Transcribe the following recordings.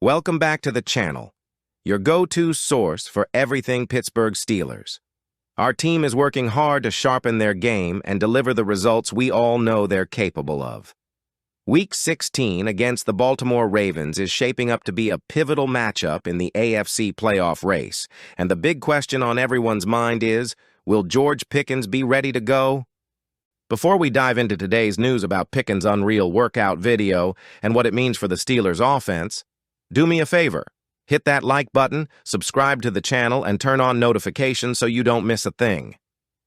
Welcome back to the channel, your go-to source for everything Pittsburgh Steelers. Our team is working hard to sharpen their game and deliver the results we all know they're capable of. Week 16 against the Baltimore Ravens is shaping up to be a pivotal matchup in the AFC playoff race, and the big question on everyone's mind is, will George Pickens be ready to go? Before we dive into today's news about Pickens' unreal workout video and what it means for the Steelers' offense, do me a favor, hit that like button, subscribe to the channel, and turn on notifications so you don't miss a thing.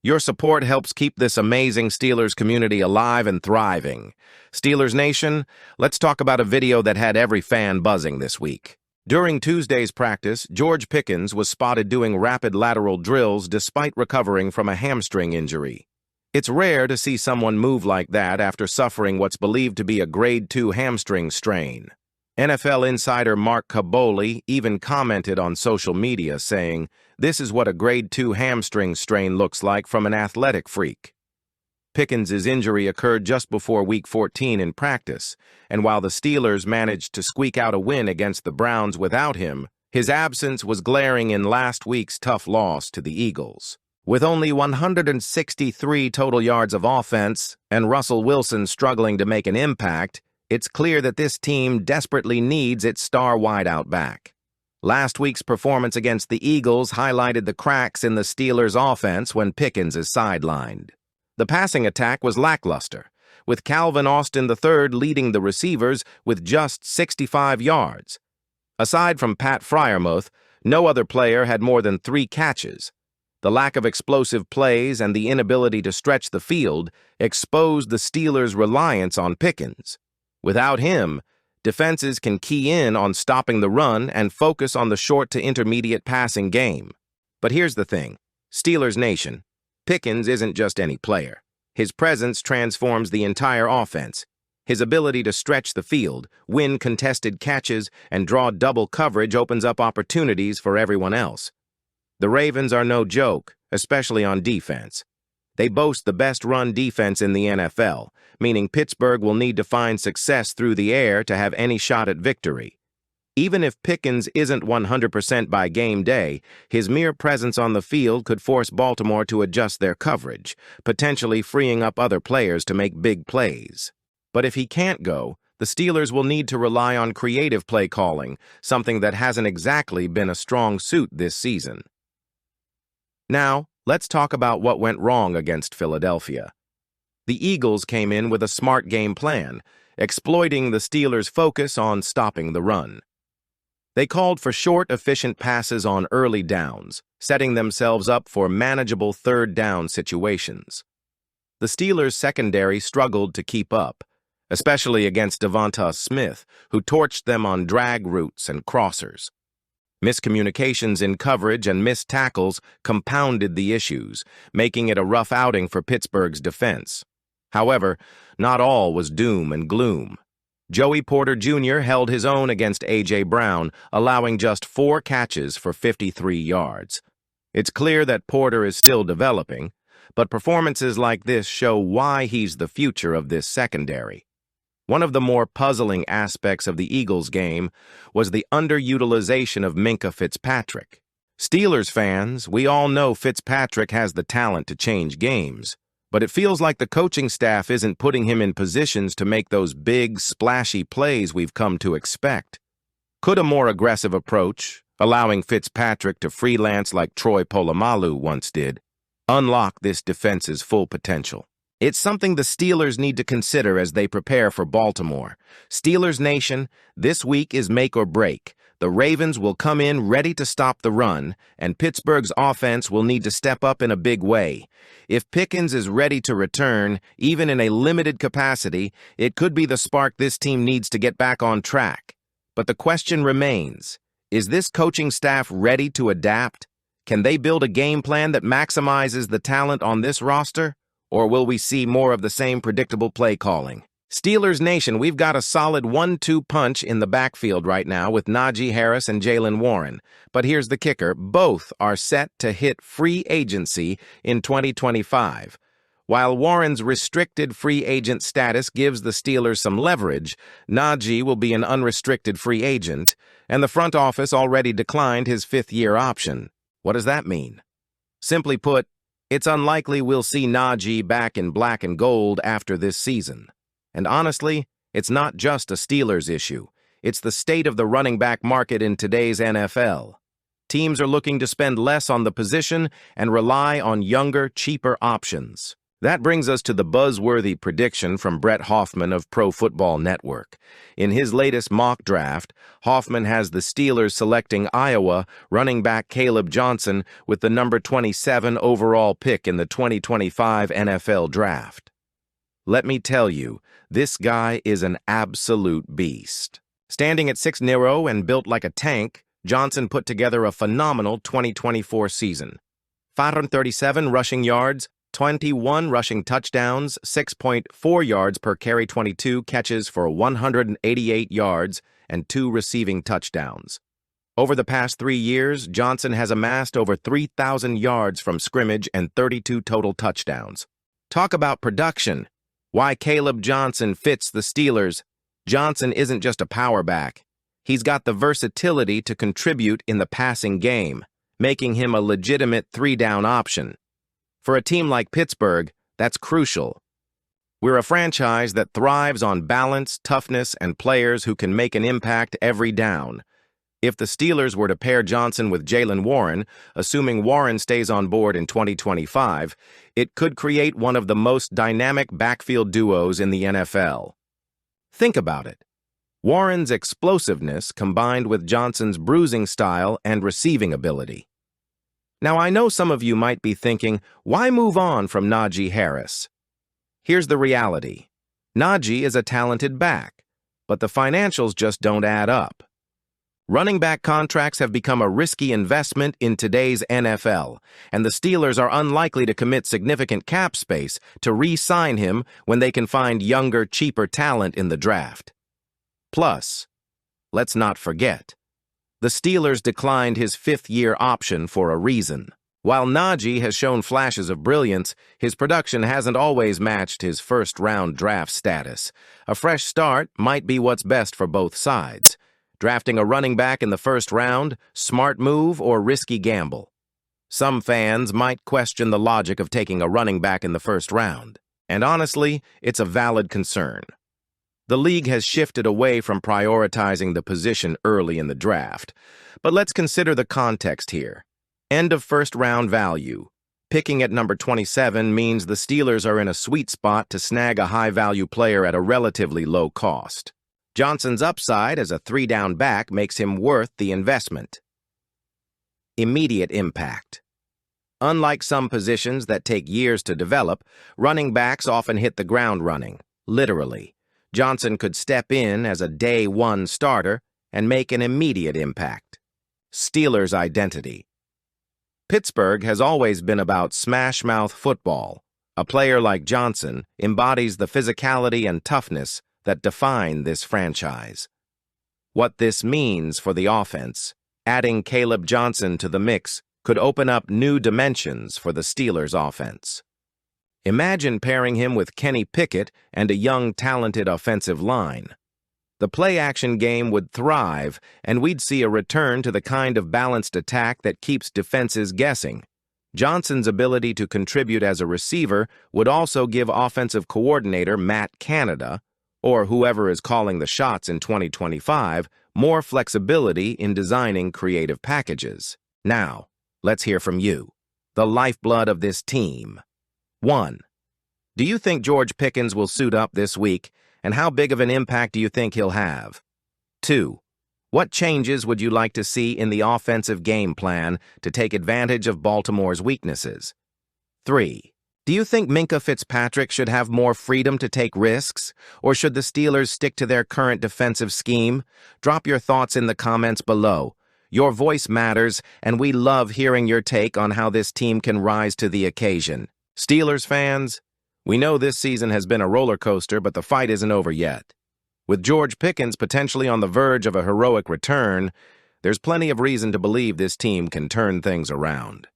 Your support helps keep this amazing Steelers community alive and thriving. Steelers Nation, let's talk about a video that had every fan buzzing this week. During Tuesday's practice, George Pickens was spotted doing rapid lateral drills despite recovering from a hamstring injury. It's rare to see someone move like that after suffering what's believed to be a grade 2 hamstring strain. NFL insider Mark Kaboly even commented on social media saying, "This is what a grade 2 hamstring strain looks like from an athletic freak." Pickens' injury occurred just before Week 14 in practice, and while the Steelers managed to squeak out a win against the Browns without him, his absence was glaring in last week's tough loss to the Eagles. With only 163 total yards of offense and Russell Wilson struggling to make an impact, it's clear that this team desperately needs its star wideout back. Last week's performance against the Eagles highlighted the cracks in the Steelers' offense when Pickens is sidelined. The passing attack was lackluster, with Calvin Austin III leading the receivers with just 65 yards. Aside from Pat Freiermuth, no other player had more than 3 catches. The lack of explosive plays and the inability to stretch the field exposed the Steelers' reliance on Pickens. Without him, defenses can key in on stopping the run and focus on the short to intermediate passing game. But here's the thing, Steelers Nation, Pickens isn't just any player. His presence transforms the entire offense. His ability to stretch the field, win contested catches, and draw double coverage opens up opportunities for everyone else. The Ravens are no joke, especially on defense. They boast the best run defense in the NFL, meaning Pittsburgh will need to find success through the air to have any shot at victory. Even if Pickens isn't 100% by game day, his mere presence on the field could force Baltimore to adjust their coverage, potentially freeing up other players to make big plays. But if he can't go, the Steelers will need to rely on creative play calling, something that hasn't exactly been a strong suit this season. Now, let's talk about what went wrong against Philadelphia. The Eagles came in with a smart game plan, exploiting the Steelers' focus on stopping the run. They called for short, efficient passes on early downs, setting themselves up for manageable third-down situations. The Steelers' secondary struggled to keep up, especially against Devonta Smith, who torched them on drag routes and crossers. Miscommunications in coverage and missed tackles compounded the issues, making it a rough outing for Pittsburgh's defense. However, not all was doom and gloom. Joey Porter Jr. held his own against A.J. Brown, allowing just 4 catches for 53 yards. It's clear that Porter is still developing, but performances like this show why he's the future of this secondary. One of the more puzzling aspects of the Eagles' game was the underutilization of Minkah Fitzpatrick. Steelers fans, we all know Fitzpatrick has the talent to change games, but it feels like the coaching staff isn't putting him in positions to make those big, splashy plays we've come to expect. Could a more aggressive approach, allowing Fitzpatrick to freelance like Troy Polamalu once did, unlock this defense's full potential? It's something the Steelers need to consider as they prepare for Baltimore. Steelers Nation, this week is make or break. The Ravens will come in ready to stop the run, and Pittsburgh's offense will need to step up in a big way. If Pickens is ready to return, even in a limited capacity, it could be the spark this team needs to get back on track. But the question remains, is this coaching staff ready to adapt? Can they build a game plan that maximizes the talent on this roster? Or will we see more of the same predictable play calling? Steelers Nation, we've got a solid 1-2 punch in the backfield right now with Najee Harris and Jaylen Warren. But here's the kicker, both are set to hit free agency in 2025. While Warren's restricted free agent status gives the Steelers some leverage, Najee will be an unrestricted free agent, and the front office already declined his fifth-year option. What does that mean? Simply put, it's unlikely we'll see Najee back in black and gold after this season. And honestly, it's not just a Steelers issue. It's the state of the running back market in today's NFL. Teams are looking to spend less on the position and rely on younger, cheaper options. That brings us to the buzzworthy prediction from Brett Hoffman of Pro Football Network. In his latest mock draft, Hoffman has the Steelers selecting Iowa running back Caleb Johnson with the number 27 overall pick in the 2025 NFL Draft. Let me tell you, this guy is an absolute beast. Standing at 6'0" and built like a tank, Johnson put together a phenomenal 2024 season. 537 rushing yards, 21 rushing touchdowns, 6.4 yards per carry, 22 catches for 188 yards, and 2 receiving touchdowns. Over the past 3 years, Johnson has amassed over 3,000 yards from scrimmage and 32 total touchdowns. Talk about production. Why Caleb Johnson fits the Steelers. Johnson isn't just a power back. He's got the versatility to contribute in the passing game, making him a legitimate three-down option. For a team like Pittsburgh, that's crucial. We're a franchise that thrives on balance, toughness, and players who can make an impact every down. If the Steelers were to pair Johnson with Jaylen Warren, assuming Warren stays on board in 2025, it could create one of the most dynamic backfield duos in the NFL. Think about it. Warren's explosiveness combined with Johnson's bruising style and receiving ability. Now, I know some of you might be thinking, why move on from Najee Harris? Here's the reality. Najee is a talented back, but the financials just don't add up. Running back contracts have become a risky investment in today's NFL, and the Steelers are unlikely to commit significant cap space to re-sign him when they can find younger, cheaper talent in the draft. Plus, let's not forget, the Steelers declined his fifth-year option for a reason. While Najee has shown flashes of brilliance, his production hasn't always matched his first-round draft status. A fresh start might be what's best for both sides. Drafting a running back in the first round, smart move or risky gamble? Some fans might question the logic of taking a running back in the first round. And honestly, it's a valid concern. The league has shifted away from prioritizing the position early in the draft. But let's consider the context here. End of first-round value. Picking at number 27 means the Steelers are in a sweet spot to snag a high-value player at a relatively low cost. Johnson's upside as a three-down back makes him worth the investment. Immediate impact. Unlike some positions that take years to develop, running backs often hit the ground running, literally. Johnson could step in as a day-one starter and make an immediate impact. Steelers' identity. Pittsburgh has always been about smash-mouth football. A player like Johnson embodies the physicality and toughness that define this franchise. What this means for the offense, adding Caleb Johnson to the mix could open up new dimensions for the Steelers' offense. Imagine pairing him with Kenny Pickett and a young, talented offensive line. The play-action game would thrive, and we'd see a return to the kind of balanced attack that keeps defenses guessing. Johnson's ability to contribute as a receiver would also give offensive coordinator Matt Canada, or whoever is calling the shots in 2025, more flexibility in designing creative packages. Now, let's hear from you, the lifeblood of this team. 1. Do you think George Pickens will suit up this week, and how big of an impact do you think he'll have? 2. What changes would you like to see in the offensive game plan to take advantage of Baltimore's weaknesses? 3. Do you think Minkah Fitzpatrick should have more freedom to take risks, or should the Steelers stick to their current defensive scheme? Drop your thoughts in the comments below. Your voice matters, and we love hearing your take on how this team can rise to the occasion. Steelers fans, we know this season has been a roller coaster, but the fight isn't over yet. With George Pickens potentially on the verge of a heroic return, there's plenty of reason to believe this team can turn things around.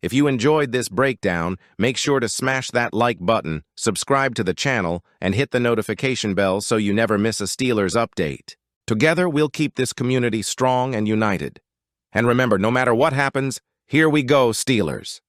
If you enjoyed this breakdown, make sure to smash that like button, subscribe to the channel, and hit the notification bell so you never miss a Steelers update. Together, we'll keep this community strong and united. And remember, no matter what happens, here we go, Steelers.